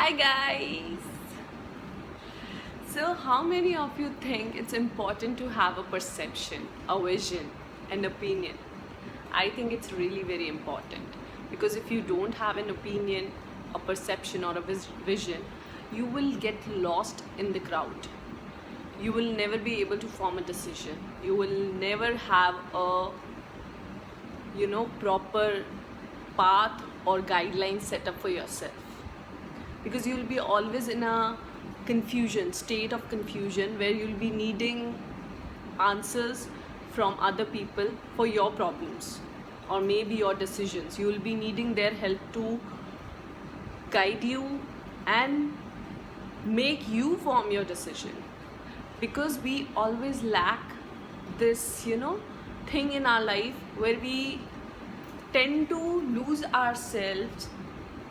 Hi guys! So, how many of you think it's important to have a perception, a vision, an opinion? I think it's really very important because if you don't have an opinion, a perception, or a vision, you will get lost in the crowd. You will never be able to form a decision. You will never have a proper path or guidelines set up for yourself, because you'll be always in a state of confusion where you'll be needing answers from other people for your problems or maybe your decisions. You will be needing their help to guide you and make you form your decision, because we always lack this thing in our life where we tend to lose ourselves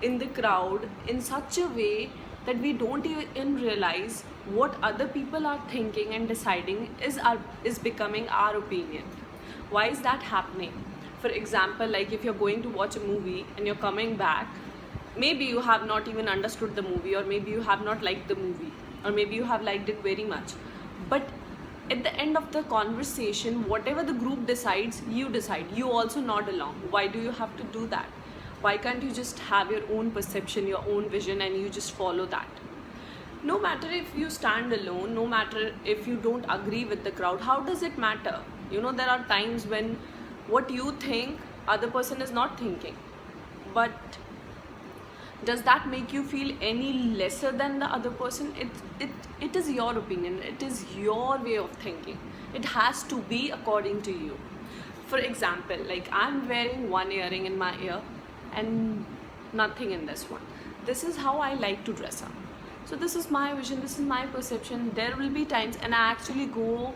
in the crowd in such a way that we don't even realize what other people are thinking and deciding is becoming our opinion. Why is that happening? For example, like if you're going to watch a movie and you're coming back, maybe you have not even understood the movie, or maybe you have not liked the movie, or maybe you have liked it very much, but at the end of the conversation, whatever the group decides, you also nod along. Why do you have to do that? Why can't you just have your own perception, your own vision, and you just follow that? No matter if you stand alone, no matter if you don't agree with the crowd, how does it matter? There are times when what you think, other person is not thinking. But does that make you feel any lesser than the other person? It is your opinion, it is your way of thinking. It has to be according to you. For example, like I'm wearing one earring in my ear and nothing in this one. This is how I like to dress up. So this is my vision, this is my perception. There will be times, and I actually go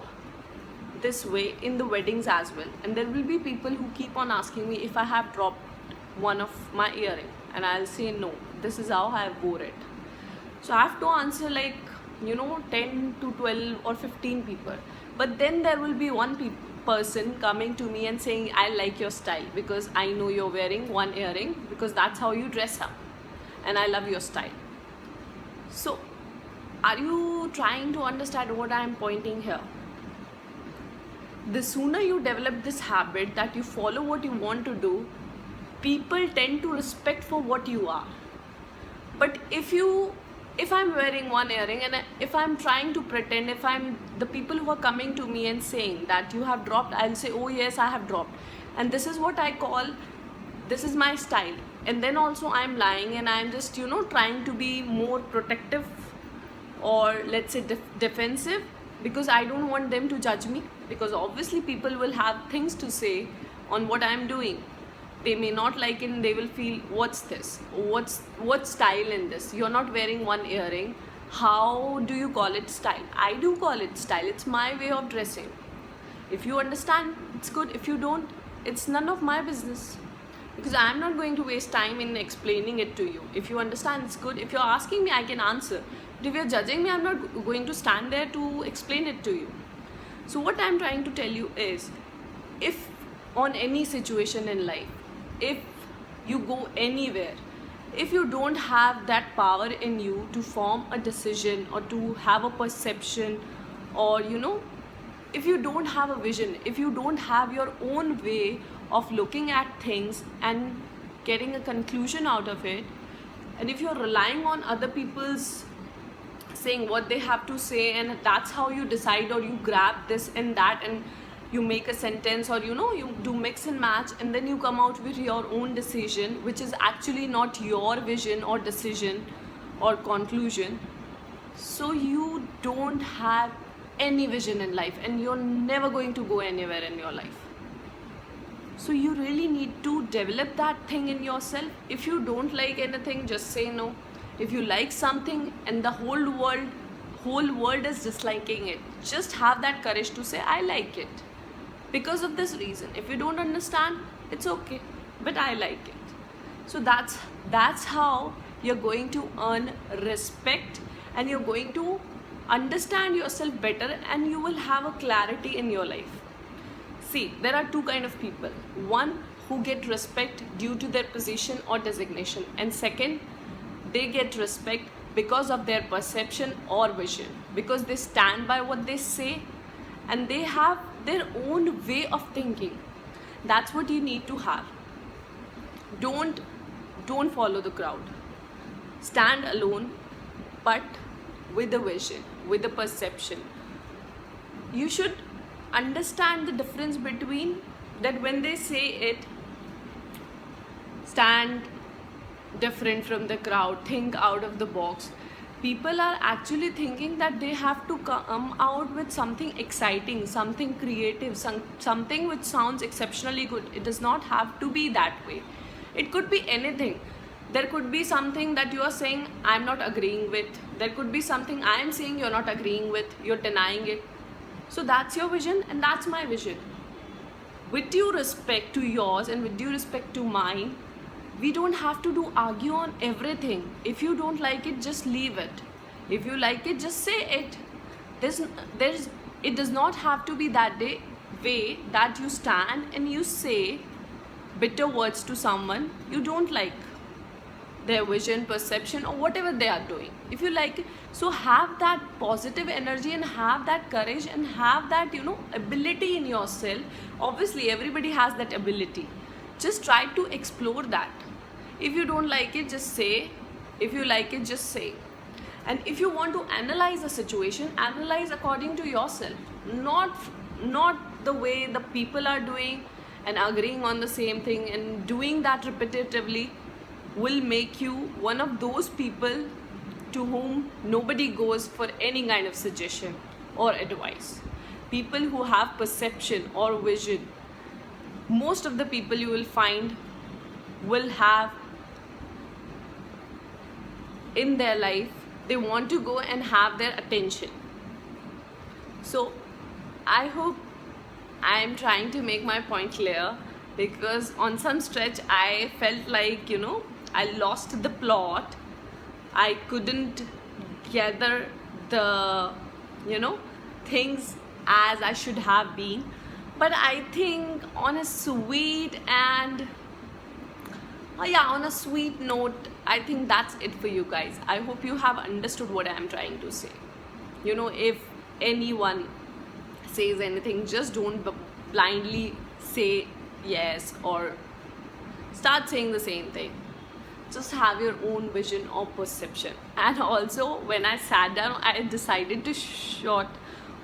this way in the weddings as well, and there will be people who keep on asking me if I have dropped one of my earring, and I'll say no, this is how I wore it. So I have to answer like 10 to 12 or 15 people, but then there will be one person coming to me and saying, I like your style because I know you're wearing one earring, because that's how you dress up, and I love your style. So are you trying to understand what I'm pointing here? The sooner you develop this habit that you follow what you want to do, people tend to respect for what you are. But if I'm wearing one earring and if I'm trying to pretend, if I'm the people who are coming to me and saying that you have dropped, I'll say, oh yes, I have dropped, and this is what I call, this is my style. And then also I'm lying and I'm just trying to be more protective, or let's say defensive, because I don't want them to judge me, because obviously people will have things to say on what I'm doing. They may not like it and they will feel, what's this? What's style in this? You're not wearing one earring. How do you call it style? I do call it style. It's my way of dressing. If you understand, it's good. If you don't, it's none of my business, because I'm not going to waste time in explaining it to you. If you understand, it's good. If you're asking me, I can answer. But if you're judging me, I'm not going to stand there to explain it to you. So what I'm trying to tell you is, if on any situation in life, if you go anywhere, if you don't have that power in you to form a decision or to have a perception, or if you don't have a vision, if you don't have your own way of looking at things and getting a conclusion out of it, and if you're relying on other people's saying what they have to say, and that's how you decide, or you grab this and that and you make a sentence, or you do mix and match, and then you come out with your own decision, which is actually not your vision or decision or conclusion. So you don't have any vision in life, and you're never going to go anywhere in your life. So you really need to develop that thing in yourself. If you don't like anything, just say no. If you like something and the whole world is disliking it, just have that courage to say, I like it because of this reason. If you don't understand, it's okay, but I like it. So that's how you're going to earn respect, and you're going to understand yourself better, and you will have a clarity in your life. See, there are two kind of people. One, who get respect due to their position or designation, and second, they get respect because of their perception or vision, because they stand by what they say and they have their own way of thinking. That's what you need to have. Don't follow the crowd. Stand alone, but with a vision, with a perception. You should understand the difference between that when they say it, stand different from the crowd, think out of the box. People are actually thinking that they have to come out with something exciting, something creative, something which sounds exceptionally good. It does not have to be that way. It could be anything. There could be something that you are saying I'm not agreeing with. There could be something I am saying you're not agreeing with, you're denying it. So that's your vision and that's my vision. With due respect to yours and with due respect to mine, we don't have to argue on everything. If you don't like it, just leave it. If you like it, just say it. It does not have to be that way that you stand and you say bitter words to someone you don't like, their vision, perception, or whatever they are doing. If you like it, so have that positive energy and have that courage and have that ability in yourself. Obviously everybody has that ability. Just try to explore that. If you don't like it, just say. If you like it, just say. And if you want to analyze a situation, analyze according to yourself, not the way the people are doing and agreeing on the same thing, and doing that repetitively will make you one of those people to whom nobody goes for any kind of suggestion or advice. People who have perception or vision, most of the people you will find will have in their life, they want to go and have their attention. So I hope I am trying to make my point clear, because on some stretch I felt like I lost the plot. I couldn't gather the things as I should have been. But I think on a sweet and on a sweet note, I think that's it for you guys. I hope you have understood what I am trying to say. If anyone says anything, just don't blindly say yes or start saying the same thing. Just have your own vision or perception. And also, when I sat down, I decided to shoot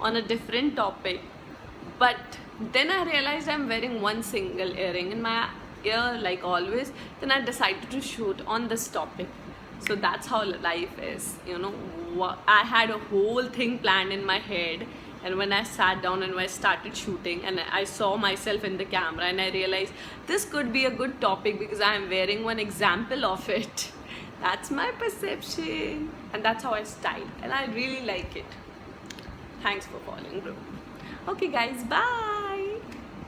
on a different topic, but then I realized I'm wearing one single earring in my ear like always. Then I decided to shoot on this topic. So that's how life is. I had a whole thing planned in my head, and when I sat down and when I started shooting and I saw myself in the camera, and I realized this could be a good topic because I am wearing one example of it. That's my perception, and that's how I style, and I really like it. Thanks for following, bro. Okay guys, bye.